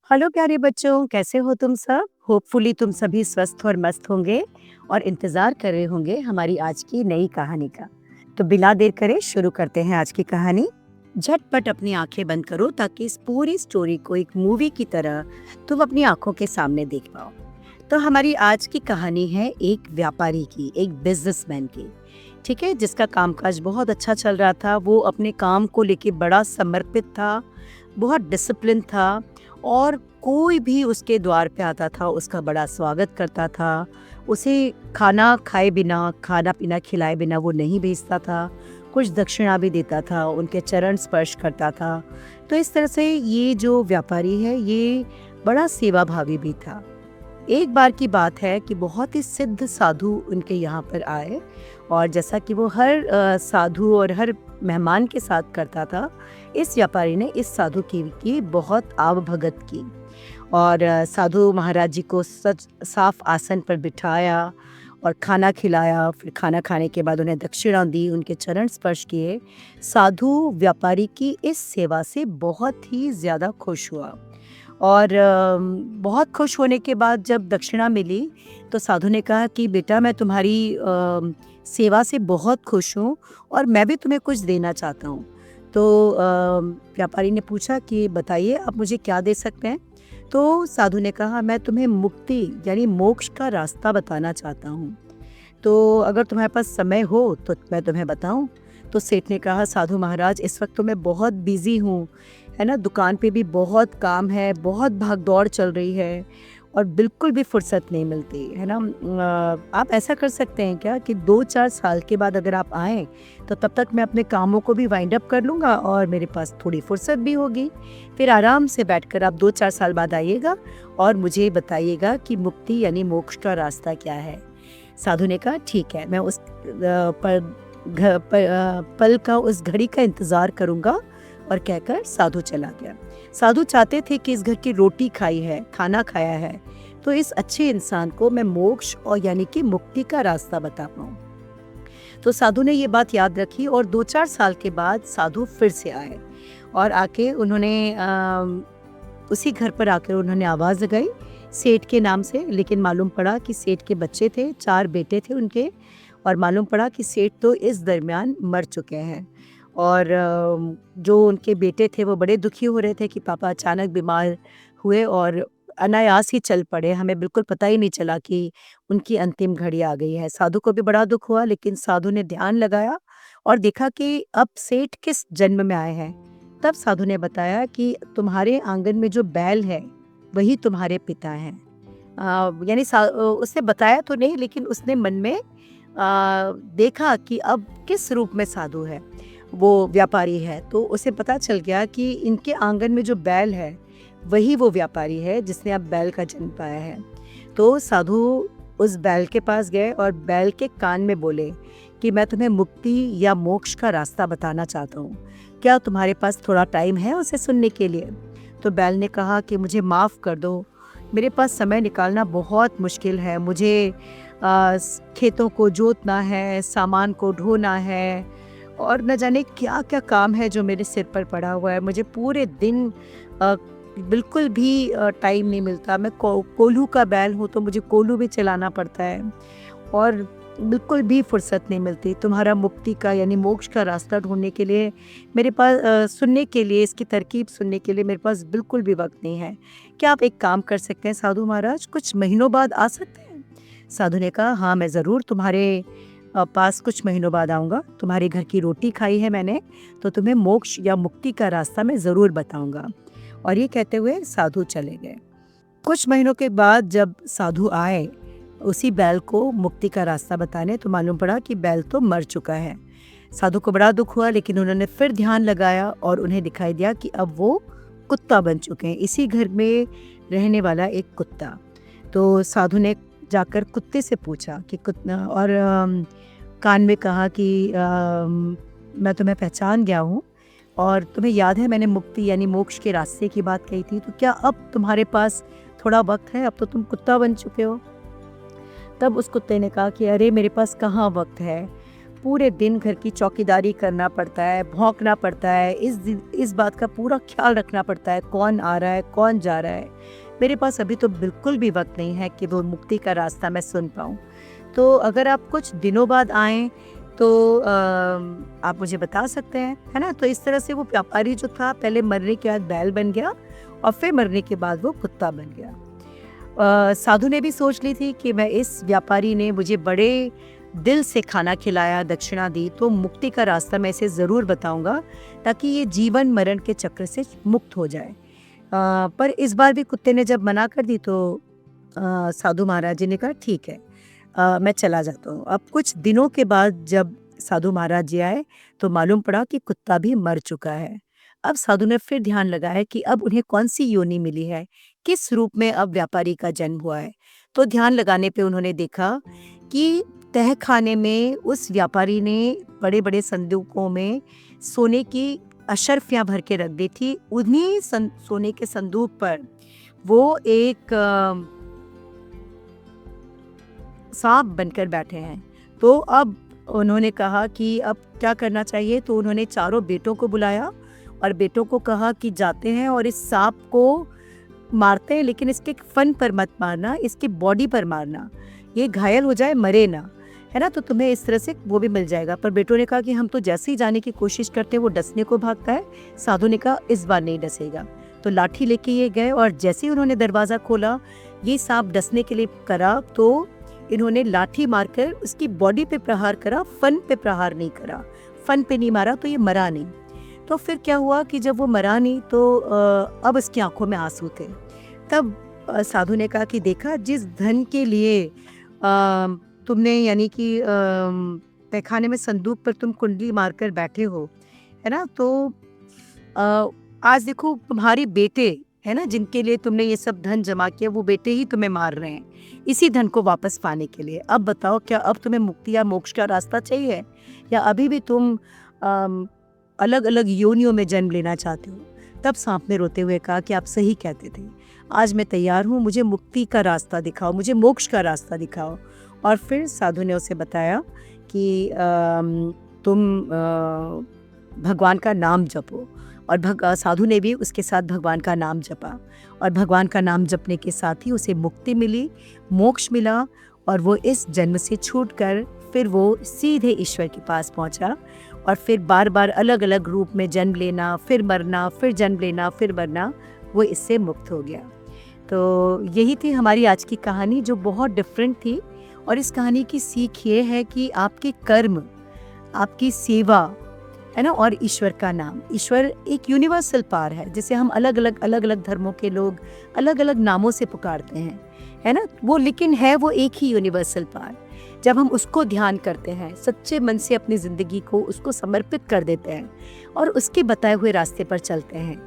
Hello प्यारे बच्चों, कैसे हो तुम सब? होपफुली तुम सभी स्वस्थ और मस्त होंगे और इंतज़ार कर रहे होंगे हमारी आज की नई कहानी का। तो बिना देर करे शुरू करते हैं आज की कहानी। झटपट अपनी आंखें बंद करो ताकि इस पूरी स्टोरी को एक मूवी की तरह तुम अपनी आंखों के सामने देख पाओ। तो हमारी आज की कहानी है एक व्यापारी की, एक बिजनेसमैन की। ठीक है, जिसका कामकाज बहुत अच्छा चल रहा था। वो अपने काम को लेके बड़ा समर्पित था, बहुत डिसिप्लिन था और कोई भी उसके द्वार पे आता था उसका बड़ा स्वागत करता था। उसे खाना खाए बिना, खाना पीना खिलाए बिना वो नहीं भेजता था। कुछ दक्षिणा भी देता था, उनके चरण स्पर्श करता था। तो इस तरह से ये जो व्यापारी है ये बड़ा सेवाभावी भी था। एक बार की बात है कि बहुत ही सिद्ध साधु उनके यहाँ पर आए और जैसा कि वो हर साधु और हर मेहमान के साथ करता था, इस व्यापारी ने इस साधु की बहुत आवभगत की और साधु महाराज जी को सच साफ आसन पर बिठाया और खाना खिलाया। फिर खाना खाने के बाद उन्हें दक्षिणा दी, उनके चरण स्पर्श किए। साधु व्यापारी की इस सेवा से बहुत ही ज़्यादा खुश हुआ और बहुत खुश होने के बाद जब दक्षिणा मिली तो साधु ने कहा कि बेटा, मैं तुम्हारी सेवा से बहुत खुश हूँ और मैं भी तुम्हें कुछ देना चाहता हूँ। तो व्यापारी ने पूछा कि बताइए, आप मुझे क्या दे सकते हैं? तो साधु ने कहा, मैं तुम्हें मुक्ति यानी मोक्ष का रास्ता बताना चाहता हूँ। तो अगर तुम्हारे पास समय हो तो मैं तुम्हें बताऊं। तो सेठ ने कहा, साधु महाराज, इस वक्त तो मैं बहुत बिजी हूँ, है ना, दुकान पे भी बहुत काम है, बहुत भाग दौड़ चल रही है और बिल्कुल भी फुर्सत नहीं मिलती है ना। आप ऐसा कर सकते हैं क्या कि 2-4 साल के बाद अगर आप आएँ तो तब तक मैं अपने कामों को भी वाइंड अप कर लूँगा और मेरे पास थोड़ी फुर्सत भी होगी। फिर आराम से बैठकर आप 2-4 साल बाद आइएगा और मुझे बताइएगा कि मुक्ति यानी मोक्ष का रास्ता क्या है। साधु ने कहा, ठीक है, मैं उस पल का, उस घड़ी का इंतज़ार करूँगा। और कहकर साधु चला गया। साधु चाहते थे कि इस घर की रोटी खाई है, खाना खाया है, तो इस अच्छे इंसान को मैं मोक्ष और यानी कि मुक्ति का रास्ता बता पाऊँ। तो साधु ने ये बात याद रखी और 2-4 साल के बाद साधु फिर से आए और आके उन्होंने उसी घर पर आकर उन्होंने आवाज़ लगाई सेठ के नाम से। लेकिन मालूम पड़ा कि सेठ के बच्चे थे, 4 बेटे थे उनके, और मालूम पड़ा कि सेठ तो इस दरमियान मर चुके हैं। और जो उनके बेटे थे वो बड़े दुखी हो रहे थे कि पापा अचानक बीमार हुए और अनायास ही चल पड़े, हमें बिल्कुल पता ही नहीं चला कि उनकी अंतिम घड़ी आ गई है। साधु को भी बड़ा दुख हुआ, लेकिन साधु ने ध्यान लगाया और देखा कि अब सेठ किस जन्म में आए हैं। तब साधु ने बताया कि तुम्हारे आंगन में जो बैल है वही तुम्हारे पिता हैं। यानी उसने बताया तो नहीं, लेकिन उसने मन में देखा कि अब किस रूप में साधु है, वो व्यापारी है। तो उसे पता चल गया कि इनके आंगन में जो बैल है वही वो व्यापारी है जिसने अब बैल का जन्म पाया है। तो साधु उस बैल के पास गए और बैल के कान में बोले कि मैं तुम्हें मुक्ति या मोक्ष का रास्ता बताना चाहता हूँ, क्या तुम्हारे पास थोड़ा टाइम है उसे सुनने के लिए? तो बैल ने कहा कि मुझे माफ़ कर दो, मेरे पास समय निकालना बहुत मुश्किल है। मुझे खेतों को जोतना है, सामान को ढोना है और न जाने क्या क्या काम है जो मेरे सिर पर पड़ा हुआ है। मुझे पूरे दिन बिल्कुल भी टाइम नहीं मिलता। मैं कोल्हू का बैल हूँ तो मुझे कोल्हू भी चलाना पड़ता है और बिल्कुल भी फुर्सत नहीं मिलती। तुम्हारा मुक्ति का यानी मोक्ष का रास्ता ढूंढने के लिए मेरे पास सुनने के लिए, इसकी तरकीब सुनने के लिए मेरे पास बिल्कुल भी वक्त नहीं है। क्या आप एक काम कर सकते हैं साधु महाराज, कुछ महीनों बाद आ सकते हैं? साधु ने कहा, हाँ मैं ज़रूर तुम्हारे पास कुछ महीनों बाद आऊँगा। तुम्हारे घर की रोटी खाई है मैंने, तो तुम्हें मोक्ष या मुक्ति का रास्ता मैं ज़रूर बताऊँगा। और ये कहते हुए साधु चले गए। कुछ महीनों के बाद जब साधु आए उसी बैल को मुक्ति का रास्ता बताने, तो मालूम पड़ा कि बैल तो मर चुका है। साधु को बड़ा दुख हुआ, लेकिन उन्होंने फिर ध्यान लगाया और उन्हें दिखाई दिया कि अब वो कुत्ता बन चुके हैं, इसी घर में रहने वाला एक कुत्ता। तो साधु ने जाकर कुत्ते से पूछा कि कुत्ता, और कान में कहा कि मैं तुम्हें पहचान गया हूँ और तुम्हें याद है मैंने मुक्ति यानी मोक्ष के रास्ते की बात कही थी, तो क्या अब तुम्हारे पास थोड़ा वक्त है? अब तो तुम कुत्ता बन चुके हो। तब उस कुत्ते ने कहा कि अरे मेरे पास कहाँ वक्त है, पूरे दिन घर की चौकीदारी करना पड़ता है, भौंकना पड़ता है, इस बात का पूरा ख्याल रखना पड़ता है, कौन आ रहा है, कौन जा रहा है। मेरे पास अभी तो बिल्कुल भी वक़्त नहीं है कि वो मुक्ति का रास्ता मैं सुन पाऊँ। तो अगर आप कुछ दिनों बाद आएँ तो आप मुझे बता सकते हैं, है ना? तो इस तरह से वो व्यापारी जो था पहले मरने के बाद बैल बन गया और फिर मरने के बाद वो कुत्ता बन गया। साधु ने भी सोच ली थी कि मैं इस व्यापारी ने मुझे बड़े दिल से खाना खिलाया, दक्षिणा दी, तो मुक्ति का रास्ता मैं इसे ज़रूर बताऊंगा ताकि ये जीवन मरण के चक्र से मुक्त हो जाए। पर इस बार भी कुत्ते ने जब मना कर दी तो साधु महाराज जी ने कहा ठीक है, मैं चला जाता हूँ। अब कुछ दिनों के बाद जब साधु महाराज जी आए तो मालूम पड़ा कि कुत्ता भी मर चुका है। अब साधु ने फिर ध्यान लगाया कि अब उन्हें कौन सी योनि मिली है, किस रूप में अब व्यापारी का जन्म हुआ है। तो ध्यान लगाने पे उन्होंने देखा कि तह खाने में उस व्यापारी ने बड़े बड़े संदूकों में सोने की अशर्फियाँ भर के रख दी थी। उन्हीं सोने के संदूक पर वो एक सांप बनकर बैठे हैं। तो अब उन्होंने कहा कि अब क्या करना चाहिए, तो उन्होंने चारों बेटों को बुलाया और बेटों को कहा कि जाते हैं और इस सांप को मारते हैं, लेकिन इसके फन पर मत मारना, इसके बॉडी पर मारना, ये घायल हो जाए मरे ना, है ना? तो तुम्हें इस तरह से वो भी मिल जाएगा। पर बेटों ने कहा कि हम तो जैसे ही जाने की कोशिश करते हैं वो डसने को भागता है। साधु ने कहा इस बार नहीं डसेगा। तो लाठी लेके ये गए और जैसे ही उन्होंने दरवाज़ा खोला, ये सांप डसने के लिए करा तो इन्होंने लाठी मारकर उसकी बॉडी पे प्रहार करा, फन पे प्रहार नहीं करा। फन पे नहीं मारा तो ये मरा नहीं। तो फिर क्या हुआ कि जब वो मरा नहीं तो अब इसकी आंखों में आंसू थे। तब साधु ने कहा कि देखा, जिस धन के लिए तुमने यानी कि तहखाने में संदूक पर तुम कुंडली मारकर बैठे हो, है ना? तो आज देखो तुम्हारे बेटे, है ना, जिनके लिए तुमने ये सब धन जमा किया, वो बेटे ही तुम्हें मार रहे हैं इसी धन को वापस पाने के लिए। अब बताओ, क्या अब तुम्हें मुक्ति या मोक्ष का रास्ता चाहिए, या अभी भी तुम अलग अलग योनियों में जन्म लेना चाहते हो? तब सांप ने रोते हुए कहा कि आप सही कहते थे, आज मैं तैयार हूँ, मुझे मुक्ति का रास्ता दिखाओ, मुझे मोक्ष का रास्ता दिखाओ। और फिर साधु ने उसे बताया कि तुम भगवान का नाम जपो। और साधु ने भी उसके साथ भगवान का नाम जपा, और भगवान का नाम जपने के साथ ही उसे मुक्ति मिली, मोक्ष मिला, और वो इस जन्म से छूटकर फिर वो सीधे ईश्वर के पास पहुंचा। और फिर बार बार अलग अलग रूप में जन्म लेना, फिर मरना, फिर जन्म लेना, फिर मरना, वो इससे मुक्त हो गया। तो यही थी हमारी आज की कहानी, जो बहुत डिफरेंट थी। और इस कहानी की सीख ये है कि आपके कर्म, आपकी सेवा, है ना, और ईश्वर का नाम, ईश्वर एक यूनिवर्सल पावर है जिसे हम अलग अलग धर्मों के लोग अलग अलग नामों से पुकारते हैं, है ना, वो लेकिन है वो एक ही यूनिवर्सल पावर। जब हम उसको ध्यान करते हैं, सच्चे मन से अपनी ज़िंदगी को उसको समर्पित कर देते हैं और उसके बताए हुए रास्ते पर चलते हैं,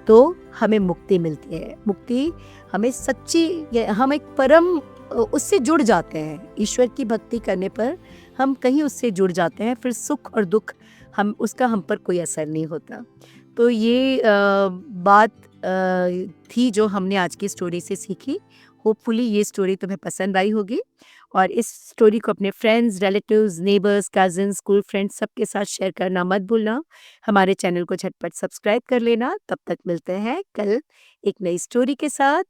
तो हमें मुक्ति मिलती है। मुक्ति हमें सच्ची, हम एक परम उससे जुड़ जाते हैं। ईश्वर की भक्ति करने पर हम कहीं उससे जुड़ जाते हैं, फिर सुख और दुख हम पर कोई असर नहीं होता। तो ये बात थी जो हमने आज की स्टोरी से सीखी। होपफुली ये स्टोरी तुम्हें पसंद आई होगी, और इस स्टोरी को अपने friends, relatives, neighbours, cousins, school friends सबके साथ शेयर करना मत भूलना। हमारे चैनल को झटपट सब्सक्राइब कर लेना। तब तक मिलते हैं कल एक नई स्टोरी के साथ,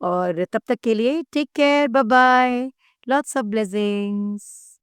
और तब तक के लिए take care, bye bye, lots of blessings.